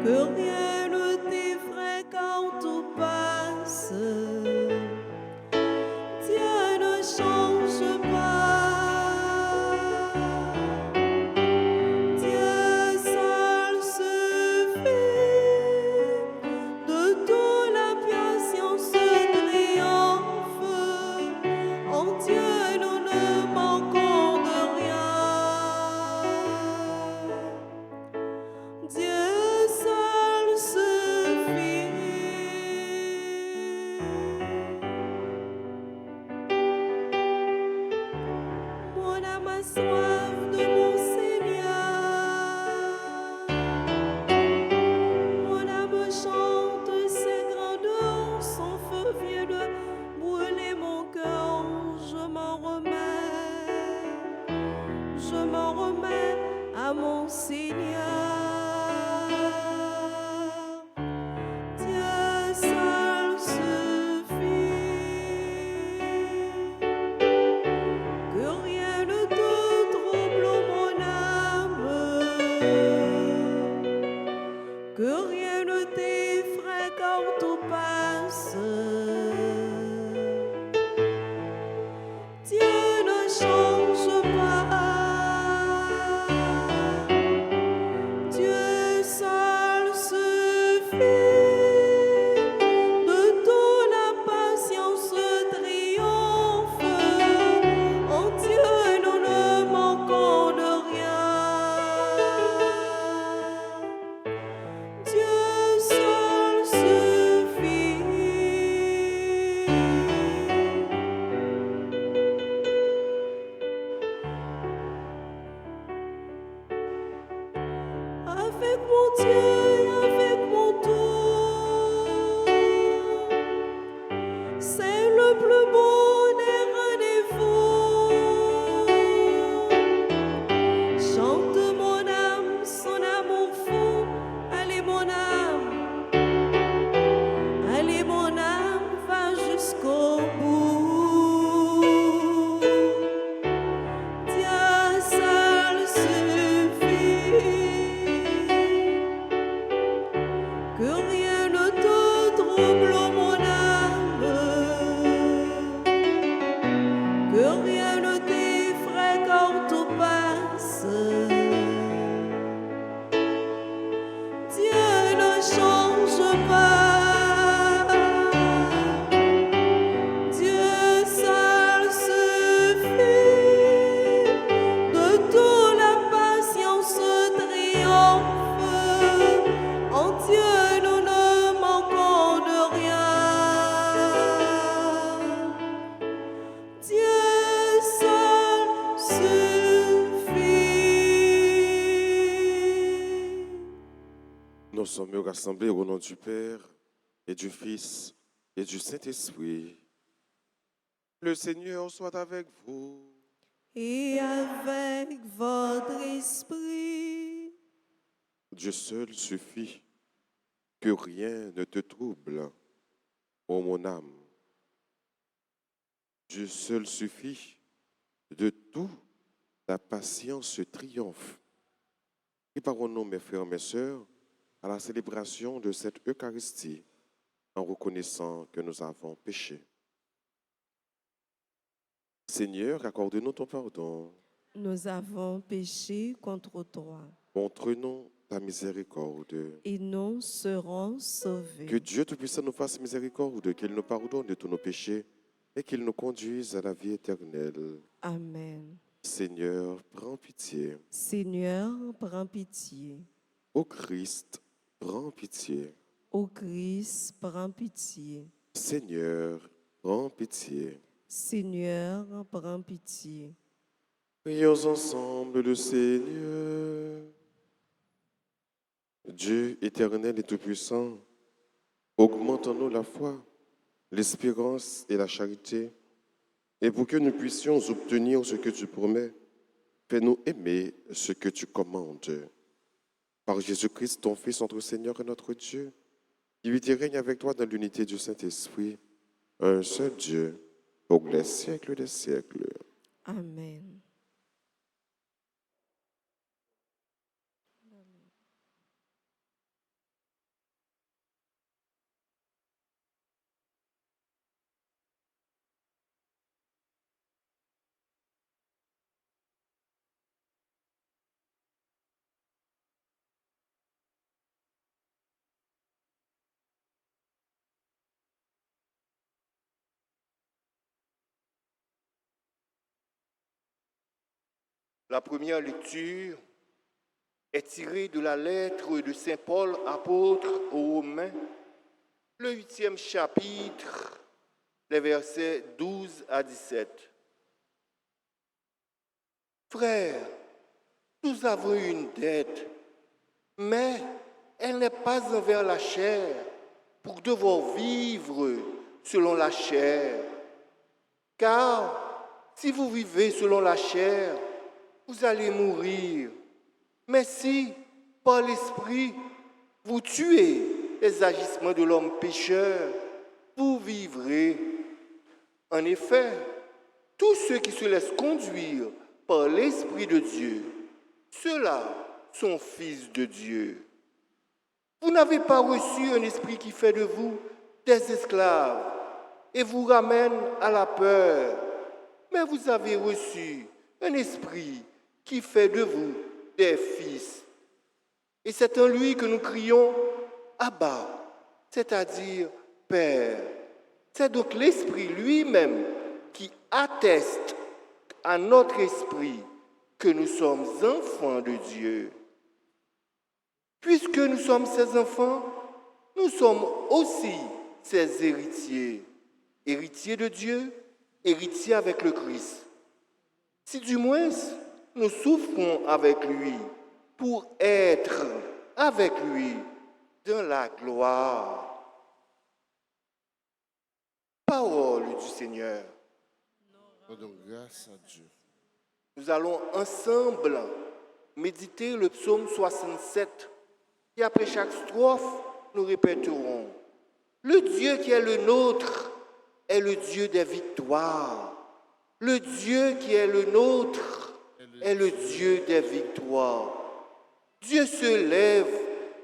que rien ne t'effraie quand tout passe. Dieu ne change pas. Dieu seul suffit. De toute la patience triomphe. En Dieu nous ne manquons de rien. Dieu seul suffit. Mon âme a soif de mon Seigneur. Mon âme chante ses grandeurs. Son feu vient de brûler mon cœur. Je m'en remets à mon Seigneur. Dieu seul suffit. Que rien ne te trouble, mon âme. Que rien ne t'effraie quand tout passe. Dieu ne change pas. Dieu seul suffit. De toute la patience triomphe. En Dieu nous ne manquons de rien. Dieu seul suffit. Avec mon Dieu, avec mon tout, c'est le plus beau des rendez-vous. Chante mon âme, son amour fou. Allez mon âme, va jusqu'au bout. Dieu seul suffit. Que rien ne te trouble, mon âme. Que rien ne t'effraie quand tout passe. Dieu ne change pas. Dieu seul suffit. De toute la patience triomphe. En Dieu nous ne manquons de rien. Dieu seul suffit. Nous sommes rassemblés au nom du Père et du Fils et du Saint-Esprit. Le Seigneur soit avec vous. Et avec votre esprit. Dieu seul suffit. Que rien ne te trouble, ô mon âme. Dieu seul suffit. De tout, la patience triomphe. Préparons-nous, mes frères, mes sœurs, à la célébration de cette Eucharistie en reconnaissant que nous avons péché. Seigneur, accorde-nous ton pardon. Nous avons péché contre toi Montre-nous ta miséricorde. et nous serons sauvés. Que Dieu Tout-Puissant nous fasse miséricorde, qu'il nous pardonne de tous nos péchés et qu'il nous conduise à la vie éternelle. Amen. Seigneur, prends pitié. Seigneur, prends pitié. Ô Christ, prends pitié. Ô Christ, prends pitié. Seigneur, prends pitié. Seigneur, prends pitié. Prions ensemble le Seigneur. Dieu éternel et tout-puissant, augmente en nous la foi, l'espérance et la charité, et pour que nous puissions obtenir ce que tu promets, fais-nous aimer ce que tu commandes. Par Jésus-Christ, ton Fils, notre Seigneur et notre Dieu, qui vit et règne avec toi dans l'unité du Saint-Esprit, un seul Dieu, pour les siècles des siècles. Amen. La première lecture est tirée de la lettre de Saint Paul, apôtre aux Romains, le 8e chapitre, les versets 12 à 17. Frères, nous avons une dette, mais elle n'est pas envers la chair, pour devoir vivre selon la chair. Car si vous vivez selon la chair, vous allez mourir. Mais si, par l'Esprit, vous tuez les agissements de l'homme pécheur, vous vivrez. En effet, tous ceux qui se laissent conduire par l'Esprit de Dieu, ceux-là sont fils de Dieu. Vous n'avez pas reçu un esprit qui fait de vous des esclaves et vous ramène à la peur, mais vous avez reçu un esprit qui fait de vous des fils. Et c'est en lui que nous crions Abba, c'est-à-dire Père. C'est donc l'Esprit lui-même qui atteste à notre esprit que nous sommes enfants de Dieu. Puisque nous sommes ses enfants, nous sommes aussi ses héritiers. Héritiers de Dieu, héritiers avec le Christ. Si du moins nous souffrons avec lui pour être avec lui dans la gloire. Parole du Seigneur. Rendons grâce à Dieu. Nous allons ensemble méditer le psaume 67. Et après chaque strophe, nous répéterons le Dieu qui est le nôtre est le Dieu des victoires. Le Dieu qui est le nôtre est le Dieu des victoires. Dieu se lève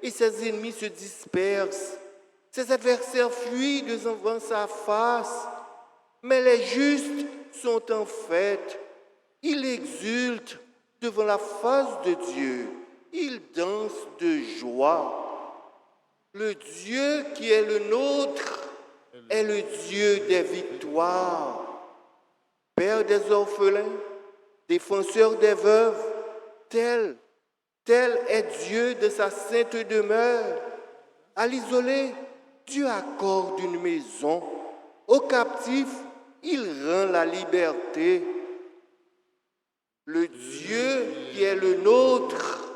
et ses ennemis se dispersent. Ses adversaires fuient devant sa face. Mais les justes sont en fête. Ils exultent devant la face de Dieu. Ils dansent de joie. Le Dieu qui est le nôtre est le Dieu des victoires. Père des orphelins, défenseur des veuves, tel est Dieu de sa sainte demeure. À l'isolé, Dieu accorde une maison. Aux captifs, il rend la liberté. Le Dieu qui est le nôtre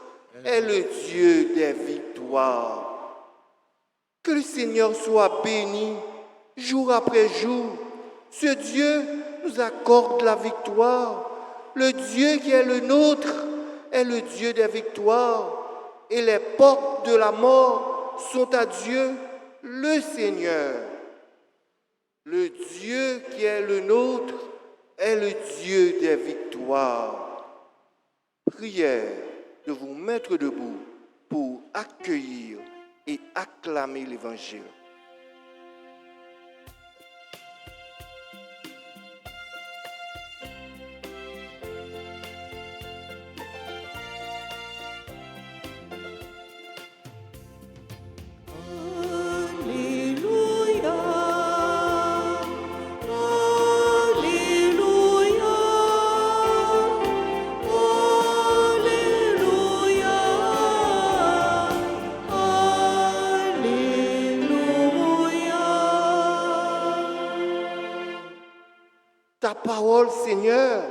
est le Dieu des victoires. Que le Seigneur soit béni jour après jour. Ce Dieu nous accorde la victoire. Le Dieu qui est le nôtre est le Dieu des victoires. Et les portes de la mort sont à Dieu, le Seigneur. Le Dieu qui est le nôtre est le Dieu des victoires. Prière de vous mettre debout pour accueillir et acclamer l'Évangile. Ta parole, Seigneur,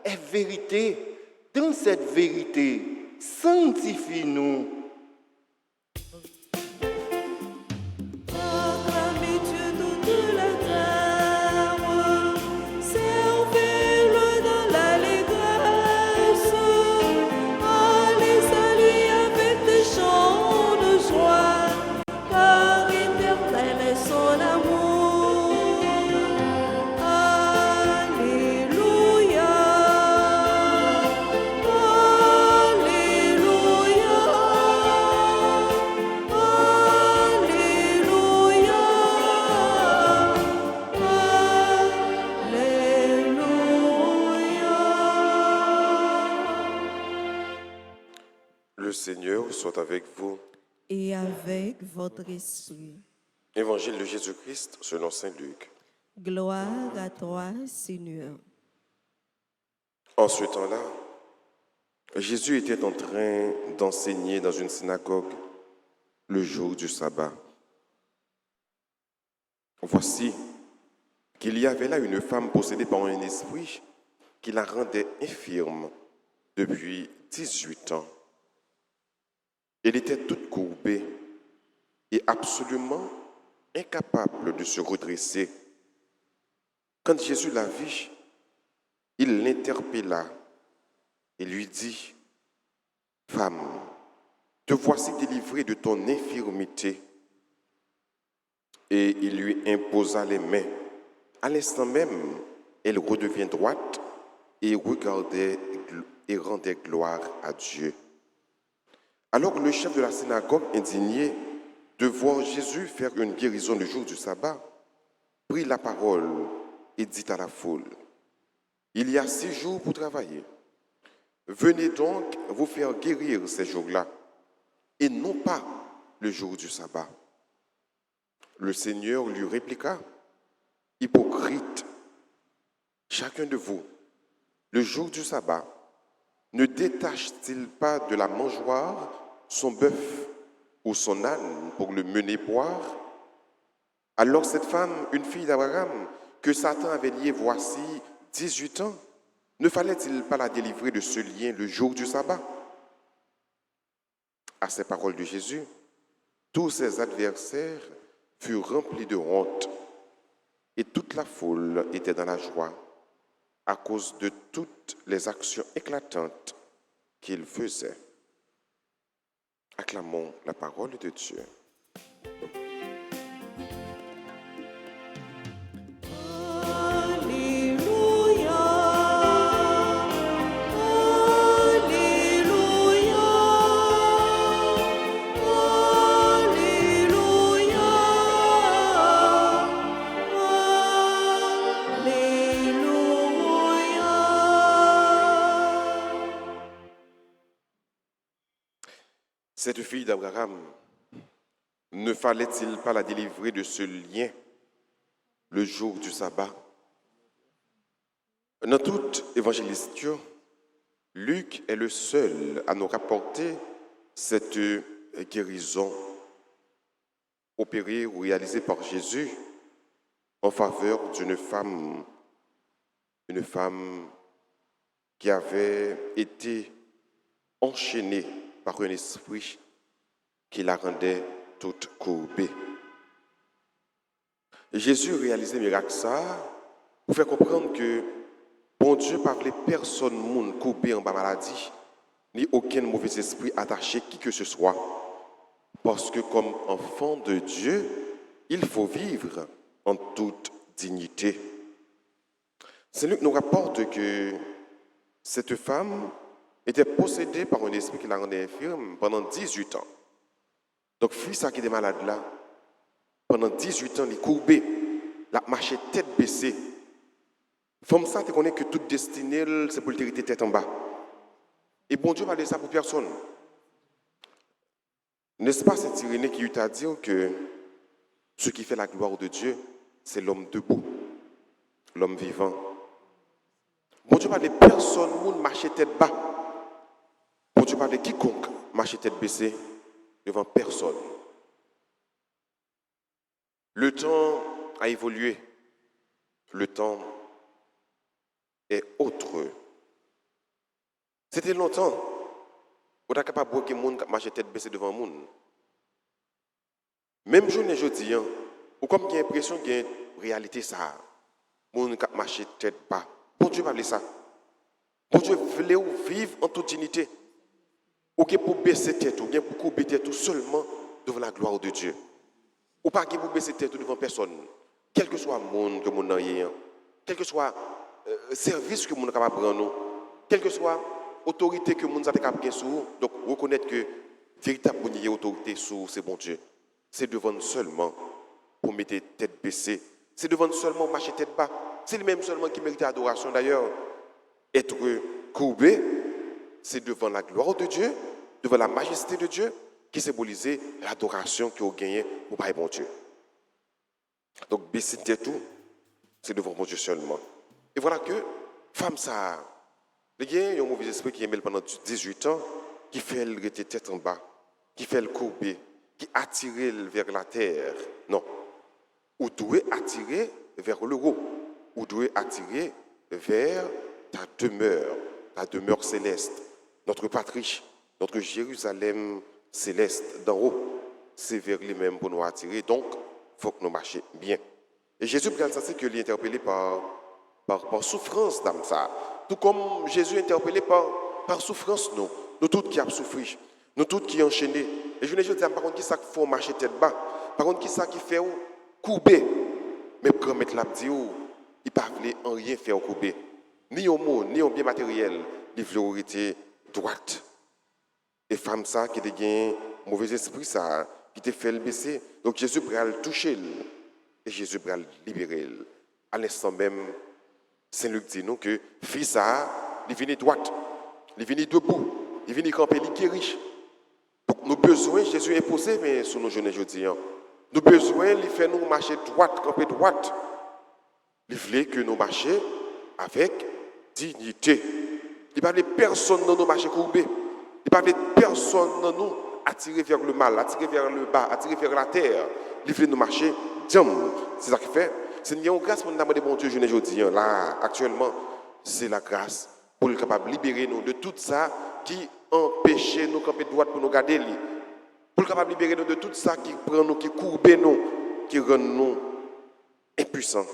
est vérité. Dans cette vérité, sanctifie-nous. Acclamez Dieu toute la terre, servez-le dans l'allégresse, allez à lui avec des chants de joie, car éternel est son amour. Le Seigneur soit avec vous. Et avec votre esprit. Évangile de Jésus-Christ selon saint Luc. Gloire à toi, Seigneur. En ce temps-là, Jésus était en train d'enseigner dans une synagogue le jour du sabbat. Voici qu'il y avait là une femme possédée par un esprit qui la rendait infirme depuis 18 ans. Elle était toute courbée et absolument incapable de se redresser. Quand Jésus la vit, il l'interpella et lui dit, « Femme, te voici délivrée de ton infirmité. » Et il lui imposa les mains. À l'instant même, elle redevient droite et regardait et rendait gloire à Dieu. Alors le chef de la synagogue, indigné de voir Jésus faire une guérison le jour du sabbat, prit la parole et dit à la foule, « Il y a 6 jours pour travailler. Venez donc vous faire guérir ces jours-là, et non pas le jour du sabbat. » Le Seigneur lui répliqua, « Hypocrite, chacun de vous, le jour du sabbat, ne détache-t-il pas de la mangeoire son bœuf ou son âne pour le mener boire? Alors cette femme, une fille d'Abraham, que Satan avait liée voici 18 ans, ne fallait-il pas la délivrer de ce lien le jour du sabbat? » À ces paroles de Jésus, tous ses adversaires furent remplis de honte et toute la foule était dans la joie à cause de toutes les actions éclatantes qu'il faisait. Acclamons la parole de Dieu. Alléluia, Alléluia, Alléluia. Cette fille d'Abraham, ne fallait-il pas la délivrer de ce lien le jour du sabbat? Dans toute évangéliste, Luc est le seul à nous rapporter cette guérison opérée ou réalisée par Jésus en faveur d'une femme, une femme qui avait été enchaînée par un esprit qui la rendait toute courbée. Jésus réalisait miracle ça pour faire comprendre que bon Dieu ne parlait personne monde courbé en bas maladie, ni aucun mauvais esprit attaché qui que ce soit. Parce que comme enfant de Dieu, il faut vivre en toute dignité. C'est Luc nous rapporte que cette femme était possédée par un esprit qui la rendait infirme pendant 18 ans. Donc, fils qui était malade là, pendant 18 ans, il est courbé, il a marché tête baissée. Femme ça, tu connais que toute destinée, c'est pour le tête en bas. Et bon Dieu va laisser ça pour personne. N'est-ce pas cette Irénée qui t'a dit que ce qui fait la gloire de Dieu, c'est l'homme debout, l'homme vivant. Bon Dieu va laisser personne marcher tête bas. Bon Dieu va laisser quiconque marcher tête baissée devant personne. Le temps a évolué. Le temps est autre. C'était longtemps. On est capable de voir que les gens marchent tête baissée devant le monde. Même journée jeudi, ou comme il y a l'impression qu'il y a une réalité ça. Les gens marchent tête bas. Bon Dieu va ça. Bon Dieu voulait vivre en toute dignité. Ou pour baisser tête, ou bien pour couper tête tout seulement devant la gloire de Dieu. Ou pas pour baisser tête devant personne. Quel que soit le monde que nous avons, quel que soit le service que nous avons prendre, quelle que soit l'autorité que nous avons capable sur nous, donc reconnaître que véritable autorité sur c'est bon Dieu. C'est devant nous seulement pour mettre tête baissée. C'est devant nous seulement marcher tête bas. C'est lui-même seulement qui mérite l'adoration d'ailleurs. Être courbé, c'est devant la gloire de Dieu, devant la majesté de Dieu, qui symbolisait l'adoration qu'il a gagnée pour Père bon Dieu. Donc, baisser tête tout, c'est devant mon Dieu seulement. Et voilà que, femme ça, Il y a un mauvais esprit qui est pendant 18 ans, qui fait le rester tête en bas, qui fait le courber, qui attire vers la terre. Non. Ou doit attirer vers le haut. Ou doit attirer vers ta demeure céleste. Notre patrie, notre Jérusalem céleste d'en haut. C'est vers lui-même pour nous attirer. Donc, il faut que nous marchions bien. Et Jésus, c'est que l'interpellé par souffrance d'âme ça. Tout comme Jésus interpellé par souffrance, nous tous qui avons souffert, nous tous qui enchaînés. Et je ne dis pas, par contre, qui ça fait marcher tête bas, par contre, qui ça qui fait couper. Mais quand mettre la dit, il ne pas en rien faire couper. Ni au mot, ni au bien matériel, il veut être droite. Et femme ça qui a un mauvais esprit, ça, qui te fait le baisser. Donc Jésus va le toucher. Et Jésus va le libérer. À l'instant même, Saint-Luc dit nous que fils ça, il vient droite, il vient debout, il vient camper, il guérit. Donc nous besoin Jésus imposé mais sur nos jeunes aujourd'hui. Nous besoin il fait nous marcher droite, camper droite. Il veut que nous marchions avec dignité. Il ne veut pas personne dans nous marcher courbé. Il ne veut pas personne dans nous attirer vers le mal, attirer vers le bas, attirer vers la terre. Il veut nous marcher. C'est ça qu'il fait. C'est une grâce pour nous demander, bon Dieu, je ne dis là, actuellement, c'est la grâce pour être capable de libérer nous de tout ça qui empêche nous de camper droite pour nous garder. Pour être capable de libérer nous de tout ça qui prend nous, qui courbe nous, qui rend nous impuissants,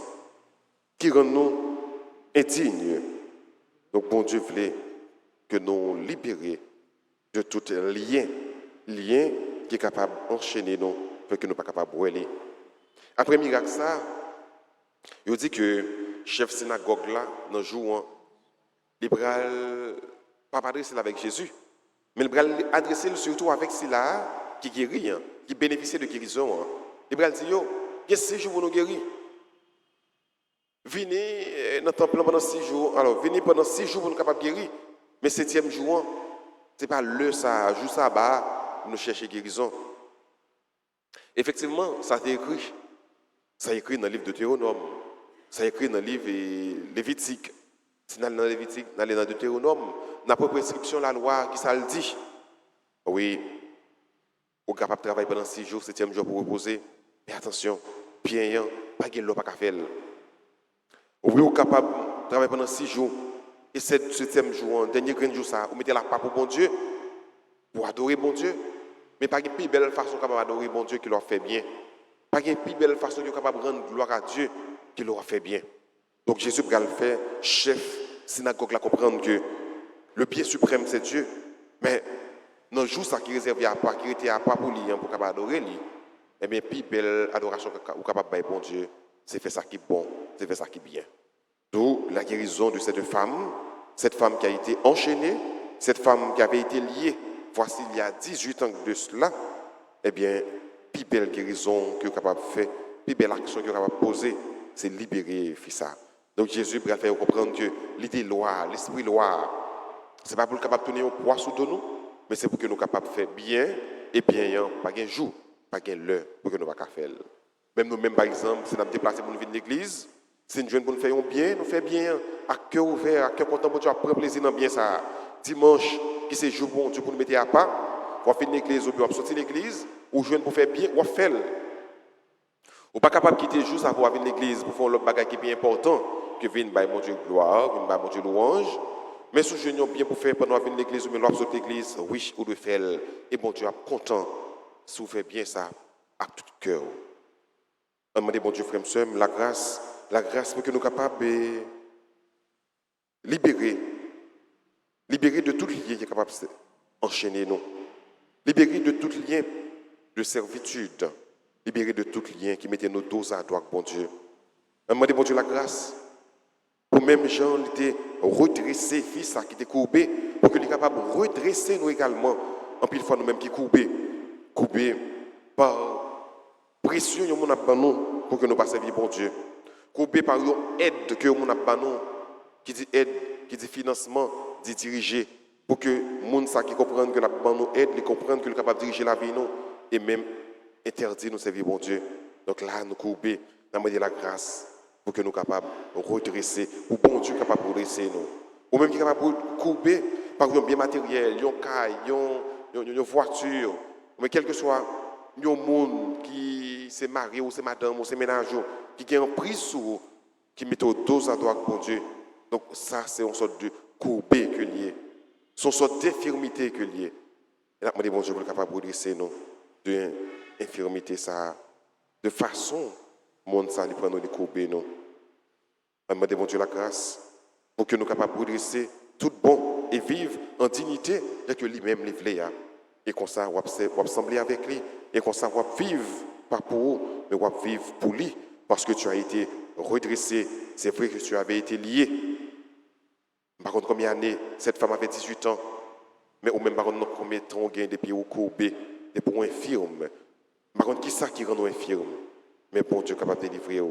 qui rend nous indignes. Donc, bon Dieu voulait que nous libérions de tout lien qui est capable d'enchaîner nous, pour que nous ne soyons pas capables de brûler. Après le miracle, ça, il dit que le chef synagogue là, dans le jour, il ne pas adresser avec Jésus, mais il va adresser surtout avec celui-là qui guérit, qui bénéficie de guérison. Il va dire, yo, qu'est-ce que 6 jours pour nous guérir? Venez dans le temple pendant 6 jours. Alors, venez pendant 6 jours pour nous capables de guérir. Mais 7e jour, ce n'est pas le ça, jour ça, pour nous chercher guérison. Effectivement, ça a écrit. Ça est écrit dans le livre de Deutéronome. Ça est écrit dans le livre Lévitique. Si nous allons dans Lévitique, nous allons dans Deutéronome, dans la prescription, la loi, qui ça le dit. Oui, on est capable de travailler pendant 6 jours, 7e jour pour reposer. Mais attention, bien, pas de l'eau, pas de faire. Oui, on est capable de travailler pendant 6 jours. Et 7e jour, dernier grand jour, ça, vous mettez la part pour bon Dieu, pour adorer bon Dieu. Mais pas de plus belle façon capable d'adorer bon Dieu qui leur fait bien. Pas de plus belle façon de capable de rendre gloire à Dieu qui leur fait bien. Donc Jésus va le faire, chef synagogue, là comprendre que le bien suprême c'est Dieu. Mais dans le jour ça qui est réservé à part, qui était à part pour lui, pour capable adorer lui, eh bien plus belle adoration ou capable de bon Dieu, c'est faire ça qui est bon, c'est faire ça qui est bien. D'où la guérison de cette femme qui a été enchaînée, cette femme qui avait été liée, voici il y a 18 ans de cela, eh bien, plus belle guérison que capable de faire, plus belle action que capable de poser, c'est libérer fils. Donc Jésus va faire comprendre que l'idée loi, l'esprit loi, c'est pas pour le capable de tenir un poids sous nous, mais c'est pour que nous capables de faire bien et bien, pas un jour, pas un l'heure, pour que nous ne pas faire. Même nous-mêmes, par exemple, si nous nous déplacés pour nous venir de l'église, si nous pour nous faire bien, nous faisons bien, à cœur ouvert, à cœur content, pour Dieu, prendre plaisir dans bien ça. Dimanche, qui c'est jour bon Dieu pour nous mettre à part, on va finir l'église, ou bien sortir l'église, ou jouer pour faire bien, ou faire. Ou pas capable de quitter juste pour venir l'église, pour faire l'autre bagage qui est bien important, que vienne by mon Dieu gloire, vienne by mon Dieu louange. Mais si je bien pour faire pendant venir l'église, ou bien l'autre sortir l'église, oui, ou de faire. Et bon Dieu est content si vous faites bien ça, à tout cœur. On demande, bon Dieu, frère, soeur, la grâce pour que nous soyons capables de libérer de tout lien qui est capable d'enchaîner nous, libérer de tout lien de servitude, libérer de tout lien qui mettait nos dos à droite, bon Dieu. On demande, bon Dieu, la grâce pour même gens qui étaient redressés, fils qui étaient courbés, pour que nous soyons capables de redresser nous également, en pile fois nous-mêmes qui courbés par pression que nous avons pour que nous passions servir bon Dieu. Courbés par une aide que nous avons, qui dit aide, qui dit financement, dit diriger, pour que les gens qui comprennent que nous avons aide, les comprennent que nous sommes capables de diriger la vie, nous, et même interdire nous servir bon Dieu. Donc là, nous courbés, nous avons la grâce pour que nous soyons capables de redresser, ou bon Dieu capable de redresser nous. ou même qui est capable de courber, par exemple, bien matériel, une caille, une voiture, mais quel que soit un monde qui c'est mari ou c'est madame ou c'est ménage, qui a un prix sur qui met au dos à droite pour Dieu. Donc ça, c'est une sorte de courbé que lié. C'est une sorte d'infirmité que lié. Et là, je dis, bon Dieu, pour être capable de redresser nous de l'infirmité, ça, de façon, le monde, ça, il prend nous, les courber nous. Je demande bon Dieu la grâce pour que nous soyons capables de redresser tout bon et vivre en dignité, dès que lui-même les voulait. Et comme ça, on va sembler avec lui. Et comme ça, on va vivre, pas pour vous, mais on va vivre pour lui. Parce que tu as été redressé. C'est vrai que tu avais été lié. Par contre, combien d'années cette femme avait 18 ans, mais au même par contre, combien de temps on gagne des pieds courbés, des pieds infirmes. Par contre, qui ça qui rend nous infirmes? Mais bon Dieu est capable de délivrer,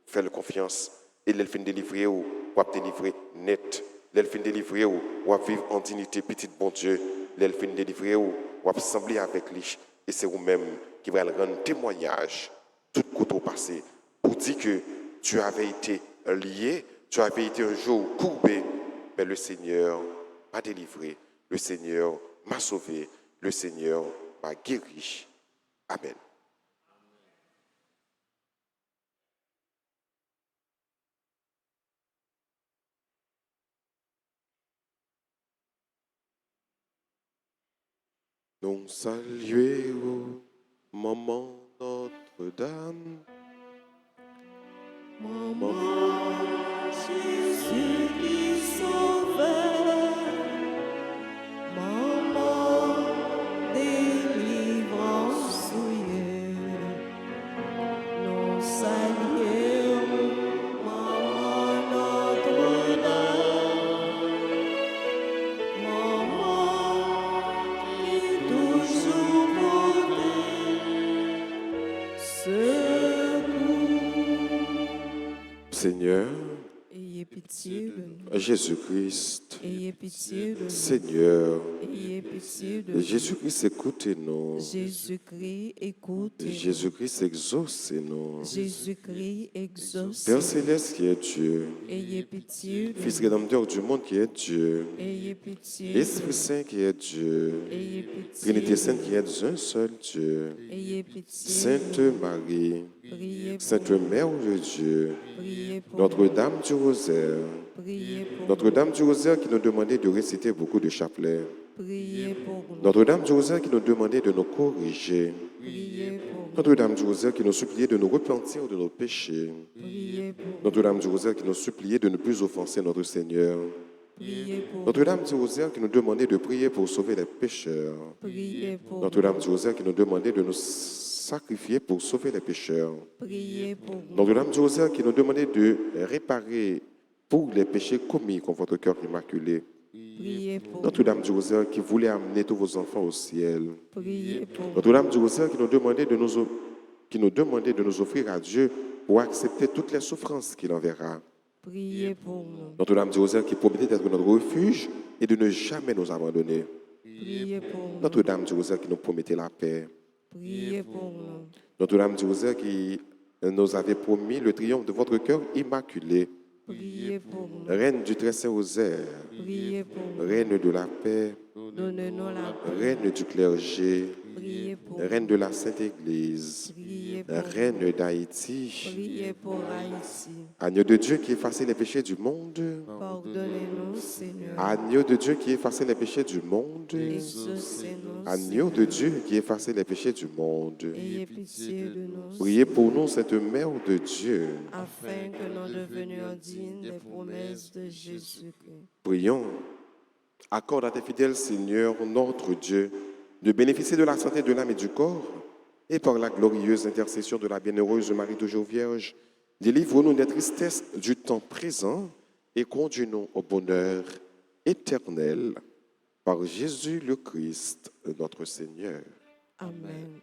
faire confiance. Et l'elfine délivrer, ou va délivrer net. L'elfine délivrer, ou va vivre en dignité, petit bon Dieu. L'elfine délivrer, ou va sembler avec lui. Et c'est vous-même qui va rendre témoignage tout côté passé pour dire que tu avais été lié, tu avais été un jour courbé, mais le Seigneur m'a délivré, le Seigneur m'a sauvé, le Seigneur m'a guéri. Amen. Nous saluons, maman Notre-Dame. Maman, Jésus qui sauvait, maman, délivrance souillée, nous saluons, maman Notre-Dame, maman qui toujours portait secours. Seigneur, Ayez pitié de nous. Jésus-Christ, Ayez pitié de nous. Seigneur, Ayez pitié de nous. Jésus-Christ, écoutez-nous. Jésus-Christ, écoutez. Jésus-Christ, exaucez-nous. Jésus-Christ, exauce. Père céleste qui est Dieu, Ayez pitié de Fils nous. rédempteur du monde qui est Dieu, Ayez pitié de Esprit nous. Saint qui est Dieu, Ayez pitié Trinité de Sainte nous. qui est un seul Dieu, Ayez pitié Sainte de nous. Marie, Priez pour Sainte nous. Mère de Dieu, Priez pour Notre-Dame du Rosaire, nous. Priez pour Notre-Dame du Rosaire qui nous demandait de réciter beaucoup de chapelets, nous. Priez pour nous. Notre-Dame du Rosaire qui nous demandait de nous corriger, Priez pour nous. Notre-Dame du Rosaire qui nous suppliait de nous repentir de nos péchés, Priez pour nous. Notre-Dame du Rosaire qui nous suppliait de ne plus offenser notre Seigneur, Priez pour nous. Notre-Dame du Rosaire qui nous demandait de prier pour sauver les pécheurs, Priez pour nous. Notre-Dame du Rosaire qui nous demandait de nous sacrifier pour sauver les pécheurs, Priez pour nous. Notre-Dame du Rosaire qui nous demandait de réparer pour les péchés commis contre votre cœur immaculé, Priez pour nous. Notre-Dame du Rosaire qui voulait amener tous vos enfants au ciel, Priez pour nous. Notre-Dame du Rosaire qui nous demandait de nous offrir à Dieu pour accepter toutes les souffrances qu'il enverra, Priez pour nous. Notre-Dame du Rosaire qui promettait d'être notre refuge et de ne jamais nous abandonner, Priez pour nous. Notre-Dame du Rosaire qui nous promettait la paix, Priez pour nous. Notre-Dame du Rosaire qui nous avait promis le triomphe de votre cœur immaculé, Priez pour nous. Reine du très saint Rosaire, Priez pour nous. Reine de la paix, Donnez-nous la paix. Reine du clergé, Priez pour nous. Reine de la Sainte Église, Priez pour nous. Reine d'Haïti, Priez pour Haïti. Agneau de Dieu qui effaçait les péchés du monde, Pardonnez-nous, Seigneur. Agneau de Dieu qui effaçait les péchés du monde, Exaucez-nous, Agneau de Dieu qui effaçait les péchés du monde. Ayez pitié de nous, Priez pour nous, cette Mère de Dieu. afin que nous devenions dignes des promesses de Jésus-Christ. Prions. Accorde à tes fidèles, Seigneur, notre Dieu, de bénéficier de la santé de l'âme et du corps, et par la glorieuse intercession de la bienheureuse Marie toujours Vierge, délivre-nous des tristesses du temps présent et conduis-nous au bonheur éternel par Jésus le Christ, notre Seigneur. Amen.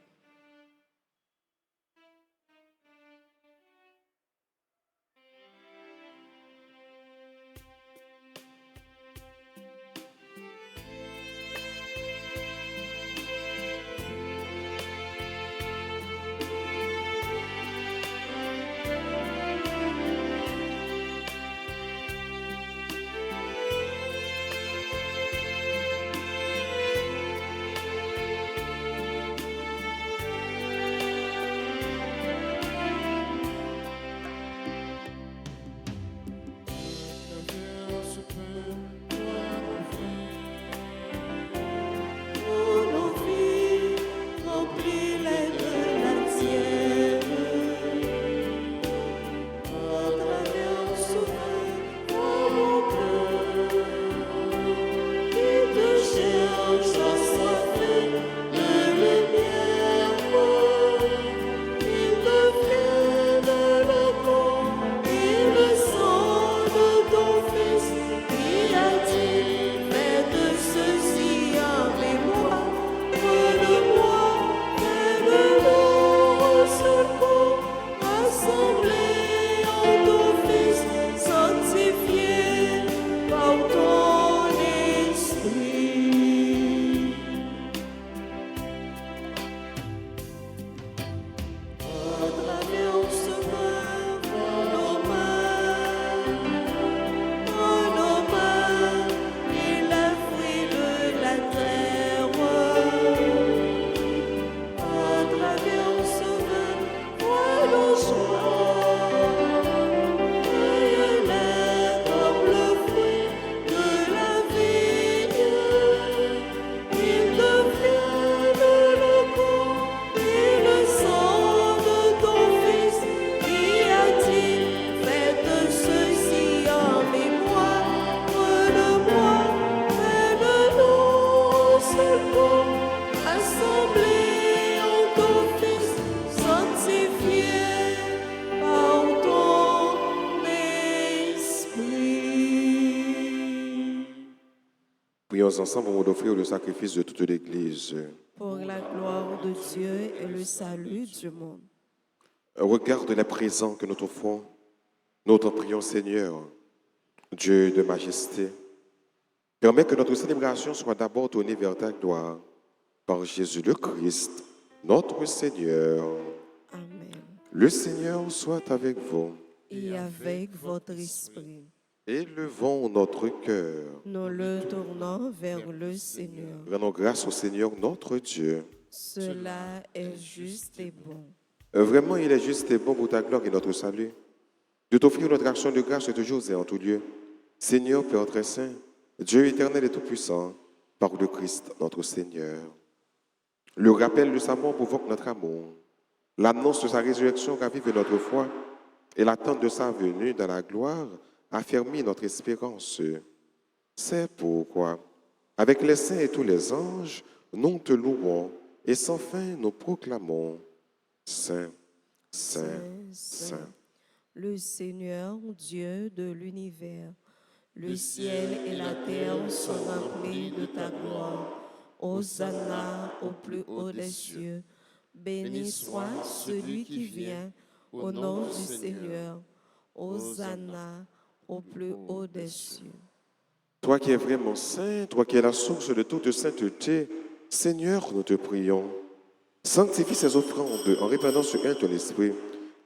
Prions ensemble pour offrir le sacrifice de toute l'Église. pour la gloire de Dieu et le salut du monde. Regarde les présents que nous t'offrons. Nous t'en prions, Seigneur, Dieu de majesté. Permets que notre célébration soit d'abord tournée vers ta gloire par Jésus le Christ, notre Seigneur. Amen. Le Seigneur soit avec vous. Et avec votre esprit, Élevons notre cœur. nous le tournons vers le Seigneur. Rendons grâce au Seigneur notre Dieu. Cela est juste et bon. Vraiment, il est juste et bon pour ta gloire et notre salut de t'offrir notre action de grâce toujours et en tout lieu. Seigneur, Père très saint, Dieu éternel et tout-puissant, par le Christ notre Seigneur. Le rappel de sa mort provoque notre amour. L'annonce de sa résurrection ravive notre foi et l'attente de sa venue dans la gloire affermit notre espérance. C'est pourquoi, avec les saints et tous les anges, nous te louons et sans fin nous proclamons Saint, Saint, Saint. Le Seigneur, Dieu de l'univers, le ciel et la terre sont remplis de ta gloire. Hosanna au plus haut des cieux. Béni soit celui qui vient au nom du Seigneur. Hosanna au plus haut des cieux. Toi qui es vraiment saint, toi qui es la source de toute sainteté, Seigneur, nous te prions. Sanctifie ces offrandes en répandant sur elles ton esprit,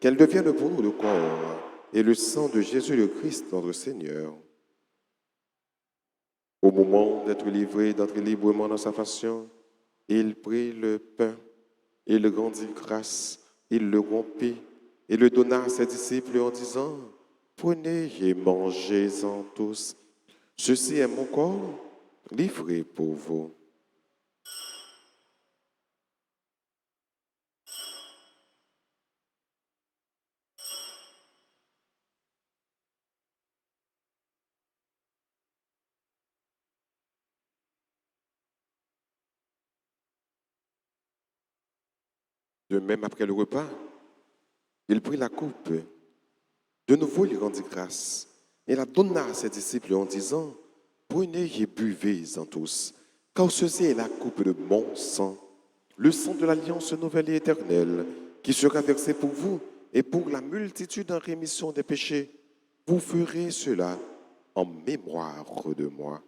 qu'elles deviennent pour nous le corps et le sang de Jésus le Christ, notre Seigneur. Au moment d'être livré, d'entrer librement dans sa passion, il prit le pain, il rendit grâce, il le rompit et le donna à ses disciples en disant, « Prenez et mangez-en tous. Ceci est mon corps livré pour vous. » De même, après le repas, il prit la coupe. De nouveau, il rendit grâce et la donna à ses disciples en disant, « Prenez et buvez-en tous, car ceci est la coupe de mon sang, le sang de l'alliance nouvelle et éternelle, qui sera versé pour vous et pour la multitude en rémission des péchés. Vous ferez cela en mémoire de moi. »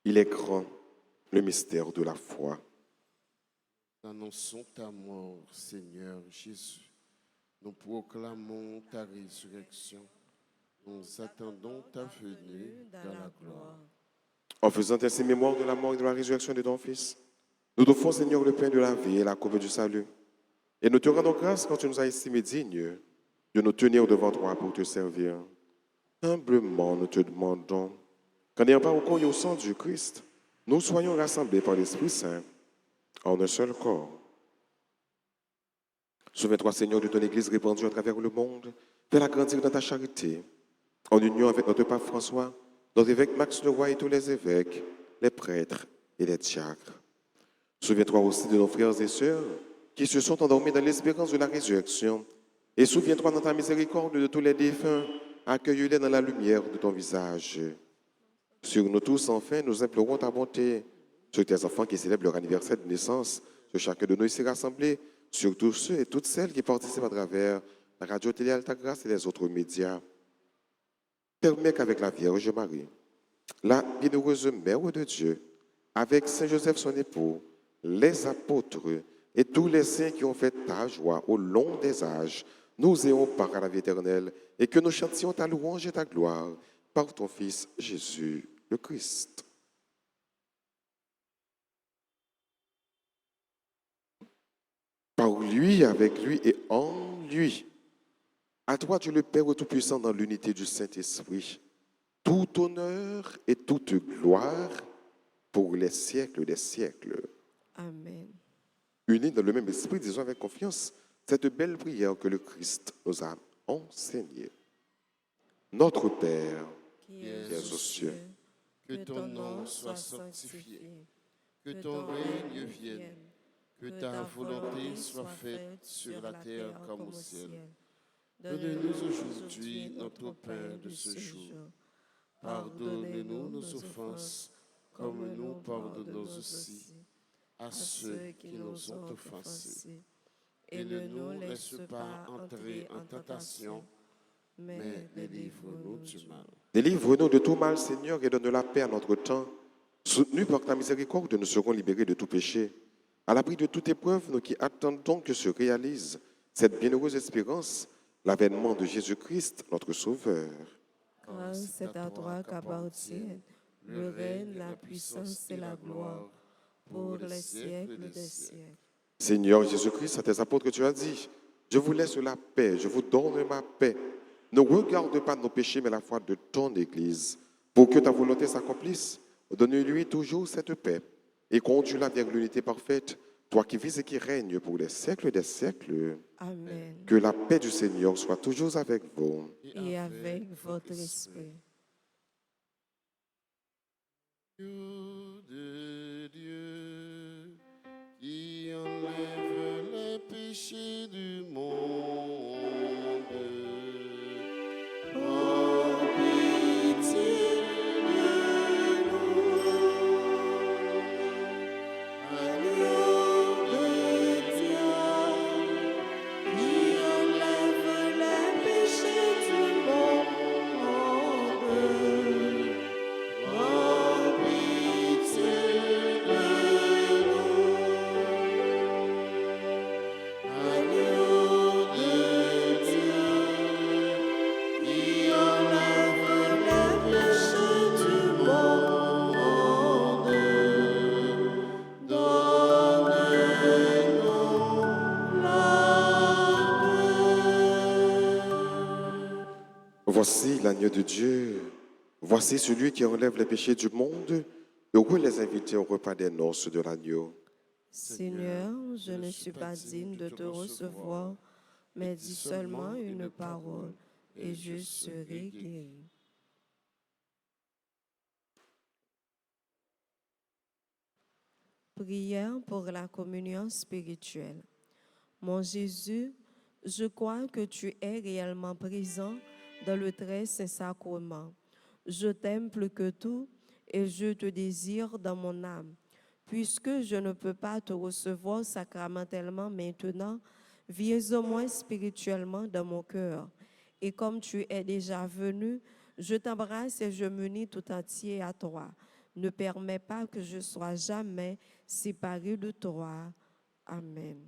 Il est grand, le mystère de la foi. Annonçons ta mort, Seigneur Jésus. Nous proclamons ta résurrection. Nous attendons ta venue dans la gloire. En faisant ainsi mémoire de la mort et de la résurrection de ton Fils, nous t'offrons, Seigneur, le pain de la vie et la coupe du salut. Et nous te rendons grâce quand tu nous as estimés dignes de nous tenir devant toi pour te servir. Humblement, nous te demandons qu'en n'ayant pas recours au sang du Christ, nous soyons rassemblés par l'Esprit Saint en un seul corps. Souviens-toi, Seigneur, de ton Église répandue à travers le monde. Fais-la grandir dans ta charité, en union avec notre pape François, notre évêque Max Leroy et tous les évêques, les prêtres et les diacres. Souviens-toi aussi de nos frères et sœurs qui se sont endormis dans l'espérance de la résurrection. Et souviens-toi dans ta miséricorde de tous les défunts, accueille-les dans la lumière de ton visage. Sur nous tous, enfin, nous implorons ta bonté, sur tes enfants qui célèbrent leur anniversaire de naissance, sur chacun de nous ici rassemblés, sur tous ceux et toutes celles qui participent à travers la radio Télé Altagrace et les autres médias. Permets qu'avec la Vierge Marie, la bienheureuse Mère de Dieu, avec Saint Joseph son époux, les apôtres et tous les saints qui ont fait ta joie au long des âges, nous ayons part à la vie éternelle et que nous chantions ta louange et ta gloire par ton Fils Jésus le Christ. Par lui, avec lui et en lui. À toi, Dieu le Père Tout-Puissant, dans l'unité du Saint-Esprit, tout honneur et toute gloire pour les siècles des siècles. Amen. Unis dans le même esprit, disons avec confiance cette belle prière que le Christ nous a enseigné. Notre Père, qui es aux cieux, que ton nom soit sanctifié, que ton règne vienne, que ta volonté soit faite sur la terre comme au ciel. Donne-nous aujourd'hui notre pain de ce jour. Pardonne-nous nos offenses, comme nous pardonnons aussi à ceux qui nous ont offensés. Et ne nous laisse pas entrer en tentation, mais délivre-nous du mal. délivre-nous de tout mal, Seigneur, et donne la paix à notre temps. Soutenus par ta miséricorde, nous serons libérés de tout péché. À l'abri de toute épreuve, nous qui attendons que se réalise cette bienheureuse espérance, l'avènement de Jésus-Christ, notre Sauveur. Car c'est à toi qu'appartiennent le règne, la puissance et la gloire pour les siècles des siècles. Seigneur Jésus-Christ, à tes apôtres, tu as dit, je vous laisse la paix, je vous donne ma paix. Ne regarde pas nos péchés, mais la foi de ton Église. Pour que ta volonté s'accomplisse, donne-lui toujours cette paix et conduis-la vers l'unité parfaite, toi qui vis et qui règnes pour les siècles des siècles. Amen. Que la paix du Seigneur soit toujours avec vous. Et avec votre esprit. Dieu de Dieu, qui enlève les péchés du monde. Oh, pitié de nous. Agneau de Dieu, qui enlève les péchés du monde. Oh, pitié de nous. Agneau de Dieu, qui enlève les péchés du monde, donne-nous la paix. Voici l'agneau de Dieu. Voici celui qui enlève les péchés du monde. Heureux les invités au repas des noces de l'agneau. Seigneur, je ne suis pas digne de te recevoir, mais dis seulement une parole, et je serai guéri. Prière pour la communion spirituelle. Mon Jésus, je crois que tu es réellement présent dans le très saint sacrement. Je t'aime plus que tout et je te désire dans mon âme. Puisque je ne peux pas te recevoir sacramentellement maintenant, viens au moins spirituellement dans mon cœur. Et comme tu es déjà venu, je t'embrasse et je m'unis tout entier à toi. Ne permets pas que je sois jamais séparé de toi. Amen.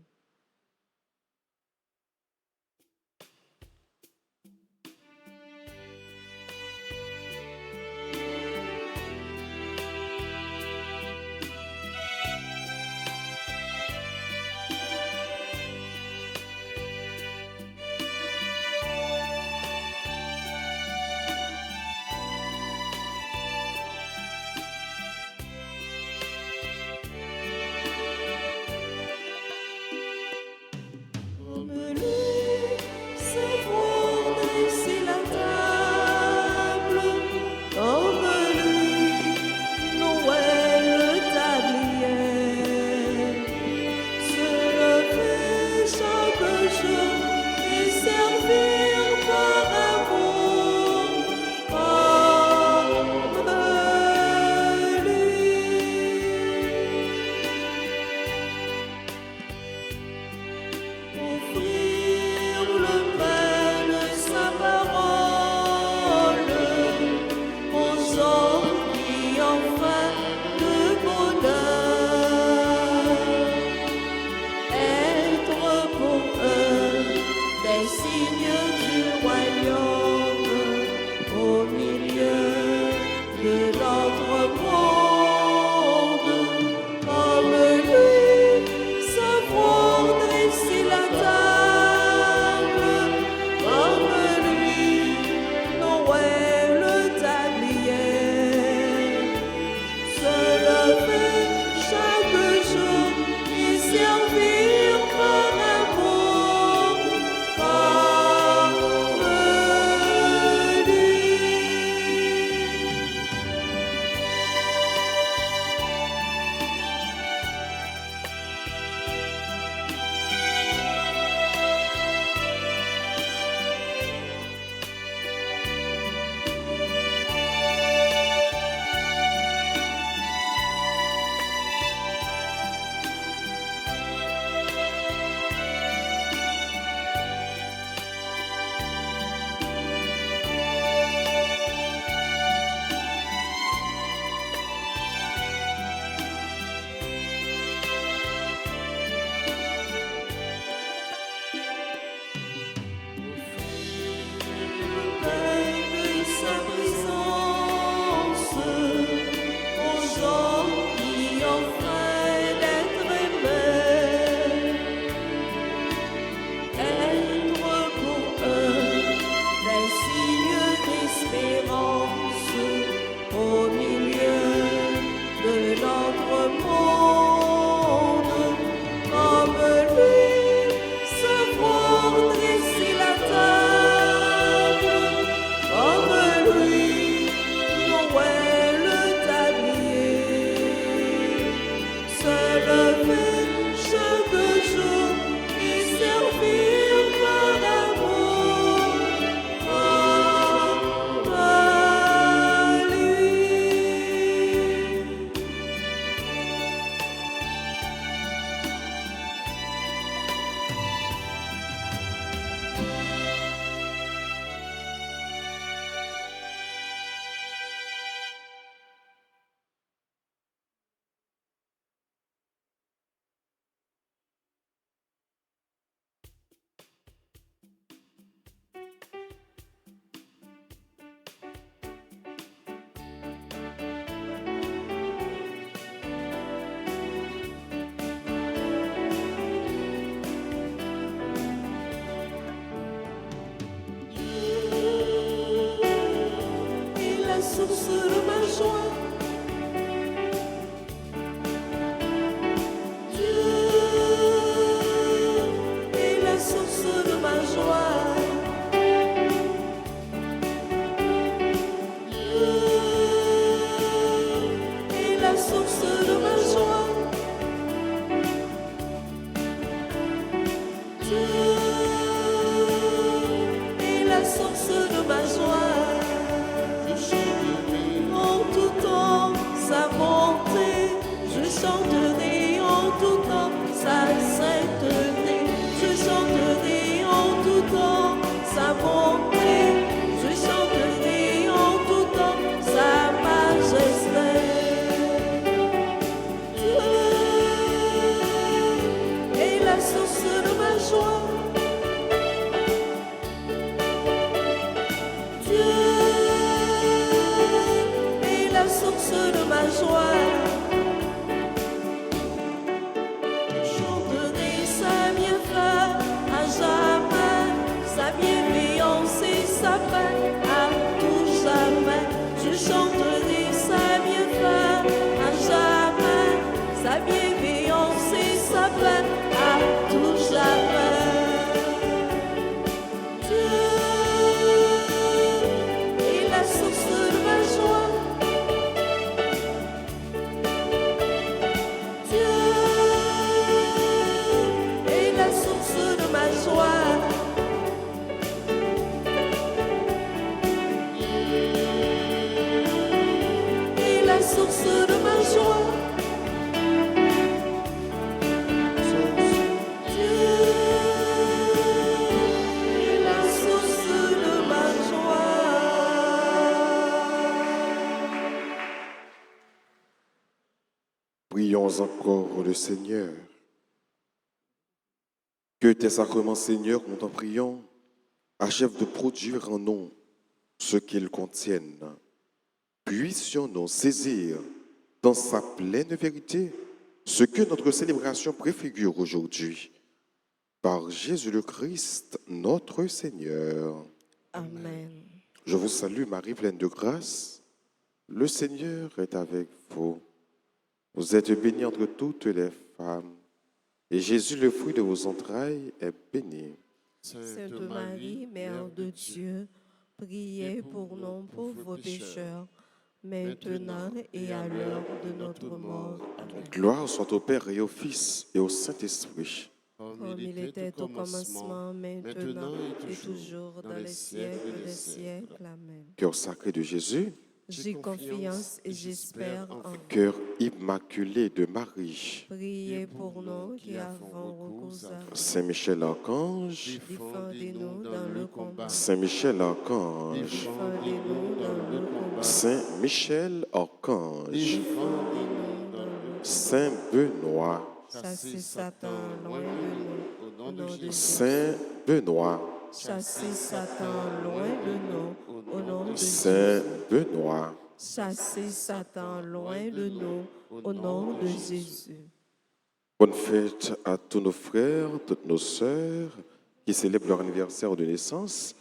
chanterai en tout temps sa sainteté. Je chanterai en tout temps sa bonté. Je chanterai en tout temps sa majesté. Dieu est la source de ma joie. Dieu est la source de ma joie. Chanterai sa bienfait à jamais, sa bienveillance et sa paix à tout jamais. Je chanterai sa bienfait à jamais, sa bienveillance et sa paix à tout jamais. Dieu est la source de ma joie. Dieu est la source de ma joie. Et la source de ma joie. Dieu est la source de ma joie. Prions encore le Seigneur. Que tes sacrements, Seigneur, nous t'en prions, achèvent de produire en nous ce qu'ils contiennent. Puissions-nous saisir dans sa pleine vérité ce que notre célébration préfigure aujourd'hui. Par Jésus le Christ, notre Seigneur. Amen. Je vous salue, Marie, pleine de grâce. Le Seigneur est avec vous. Vous êtes bénie entre toutes les femmes. Et Jésus, le fruit de vos entrailles, est béni. Sainte Marie, Mère de Dieu, priez pour nous pauvres pécheurs, maintenant et à l'heure de notre mort. Amen. Gloire soit au Père et au Fils et au Saint-Esprit. Comme il était au commencement, maintenant et toujours, dans les siècles des siècles. Amen. Cœur sacré de Jésus, J'ai confiance et j'espère en vous. cœur immaculé de Marie, Priez pour nous qui avons recours à vous. Saint Michel Archange, Défendez-nous dans le combat. Saint Michel Archange, Défendez-nous dans le combat. Saint Michel Archange, Défendez-nous dans le Saint Benoît, Chassez Satan loin de nous, au nom de Jésus. Saint Benoît, Chassez Satan loin de nous, au nom de Saint Jésus. Benoît. Chassez Satan loin de nous, au nom de Jésus. Bonne fête à tous nos frères, toutes nos sœurs qui célèbrent leur anniversaire de naissance.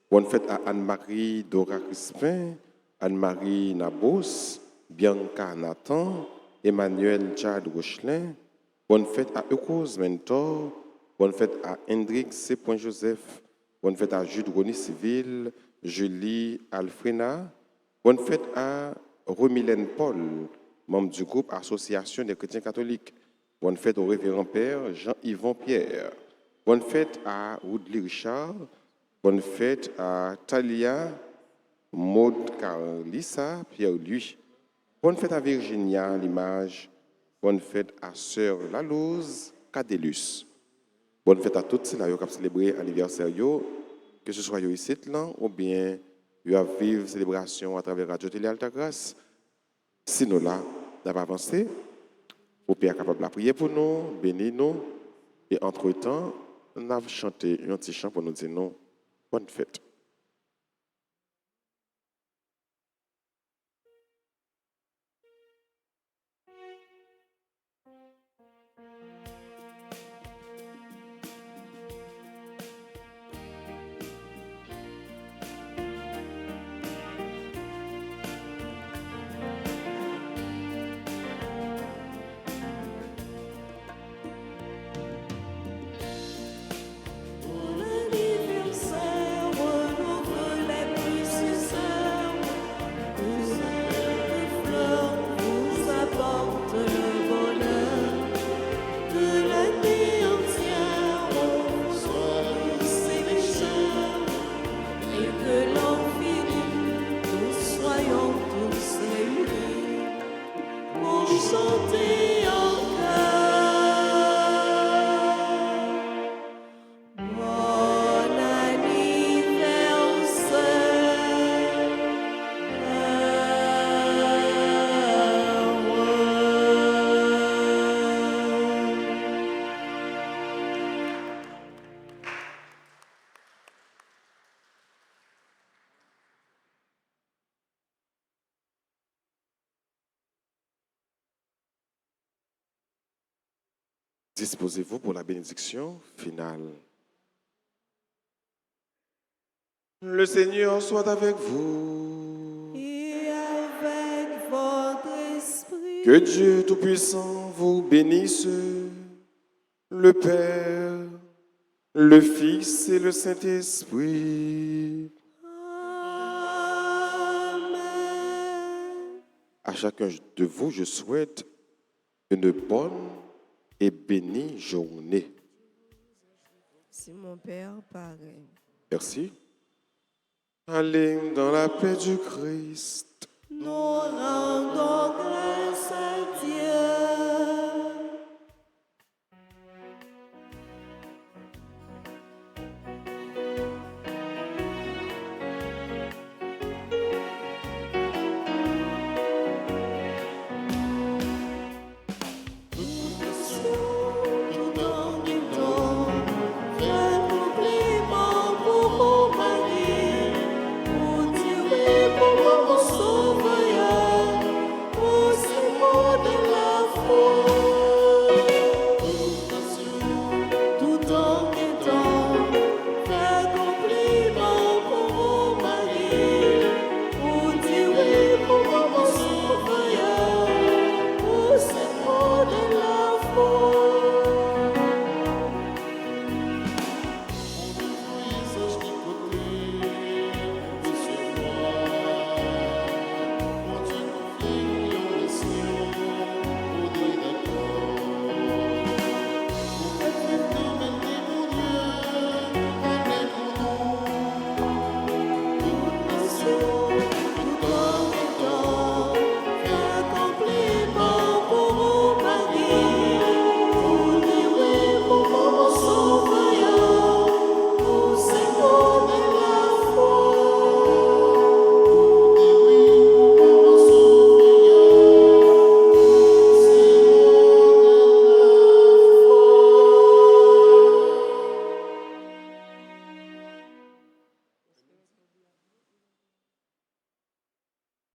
Bonne fête à Anne-Marie Dora Crispin, Anne-Marie Nabos, Bianca Nathan, Emmanuel Chad Rochelin. Bonne fête à Eukose Mentor. Bonne fête à Hendrik C. Joseph. Bonne fête à Jude Rony Civil, Julie Alfrena. Bonne fête à Romilène Paul, membre du groupe Association des chrétiens catholiques. Bonne fête au révérend père Jean-Yvon Pierre. Bonne fête à Woodley Richard. Bonne fête à Talia Maud Carlissa Pierre-Louis. Bonne fête à Virginia Limage. Bonne fête à Sœur Lalouse Cadélus. Bonne fête à toutes celles qui ont célébré l'anniversaire, que ce soit ici ou bien ils ont vivre célébration à travers Radio Télé Alta Grâce. Si nous là, nous avons avancé, au Père capable de prier pour nous, bénir nous, et entre-temps, nous avons chanté un petit chant pour nous dire non, bonne fête. Chanter Disposez-vous pour la bénédiction finale. Le Seigneur soit avec vous. Et avec votre esprit. Que Dieu Tout-Puissant vous bénisse, le Père, le Fils et le Saint-Esprit. Amen. À chacun de vous, je souhaite une bonne et bénie journée. Si mon Père pareil. Merci. Allez dans la paix du Christ. Nous rendons grâce à Dieu.